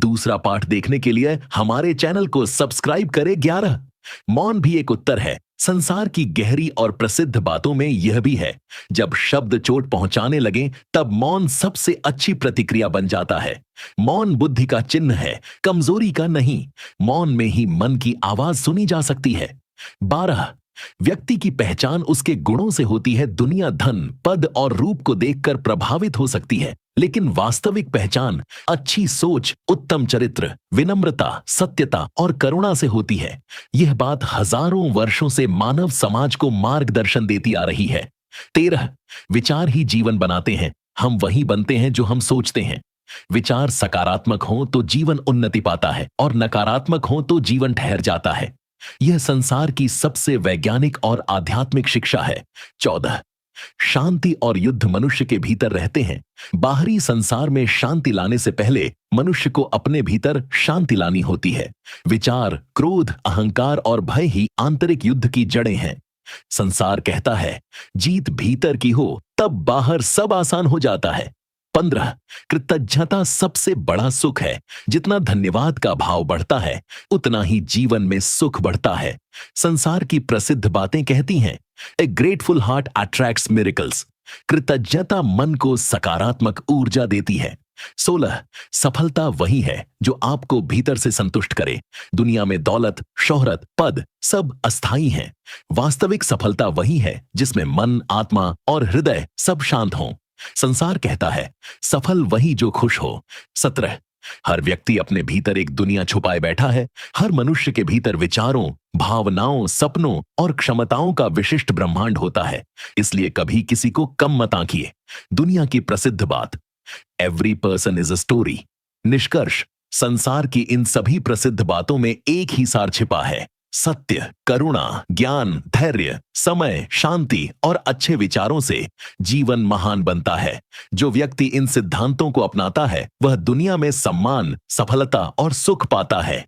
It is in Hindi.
दूसरा पाठ देखने के लिए हमारे चैनल को सब्सक्राइब करें 11। मौन भी एक उत्तर है। संसार की गहरी और प्रसिद्ध बातों में यह भी है, जब शब्द चोट पहुंचाने लगे तब मौन सबसे अच्छी प्रतिक्रिया बन जाता है। मौन बुद्धि का चिन्ह है, कमजोरी का नहीं। मौन में ही मन की आवाज सुनी जा सकती है। 12। व्यक्ति की पहचान उसके गुणों से होती है। दुनिया धन, पद और रूप को देखकर प्रभावित हो सकती है, लेकिन वास्तविक पहचान अच्छी सोच, उत्तम चरित्र, विनम्रता, सत्यता और करुणा से होती है। यह बात हजारों वर्षों से मानव समाज को मार्गदर्शन देती आ रही है। 13। विचार ही जीवन बनाते हैं। हम वही बनते हैं जो हम सोचते हैं। विचार सकारात्मक हो तो जीवन उन्नति पाता है और नकारात्मक हो तो जीवन ठहर जाता है। यह संसार की सबसे वैज्ञानिक और आध्यात्मिक शिक्षा है। 14। शांति और युद्ध मनुष्य के भीतर रहते हैं। बाहरी संसार में शांति लाने से पहले मनुष्य को अपने भीतर शांति लानी होती है। विचार, क्रोध, अहंकार और भय ही आंतरिक युद्ध की जड़ें हैं। संसार कहता है जीत भीतर की हो तब बाहर सब आसान हो जाता है। 15। कृतज्ञता सबसे बड़ा सुख है। जितना धन्यवाद का भाव बढ़ता है उतना ही जीवन में सुख बढ़ता है। संसार की प्रसिद्ध बातें कहती हैं, ए ग्रेटफुल हार्ट अट्रैक्ट्स मिरेकल्स। कृतज्ञता मन को सकारात्मक ऊर्जा देती है। 16। सफलता वही है जो आपको भीतर से संतुष्ट करे। दुनिया में दौलत, शोहरत, पद सब अस्थाई हैं। वास्तविक सफलता वही है जिसमें मन, आत्मा और हृदय सब शांत हों। संसार कहता है सफल वही जो खुश हो। 17। हर व्यक्ति अपने भीतर एक दुनिया छुपाए बैठा है। हर मनुष्य के भीतर विचारों, भावनाओं, सपनों और क्षमताओं का विशिष्ट ब्रह्मांड होता है। इसलिए कभी किसी को कम मत आंकिए। दुनिया की प्रसिद्ध बात, every person is a story. निष्कर्ष, संसार की इन सभी प्रसिद्ध बातों में एक ही सार छिपा है, सत्य, करुणा, ज्ञान, धैर्य, समय, शांति और अच्छे विचारों से जीवन महान बनता है। जो व्यक्ति इन सिद्धांतों को अपनाता है वह दुनिया में सम्मान, सफलता और सुख पाता है।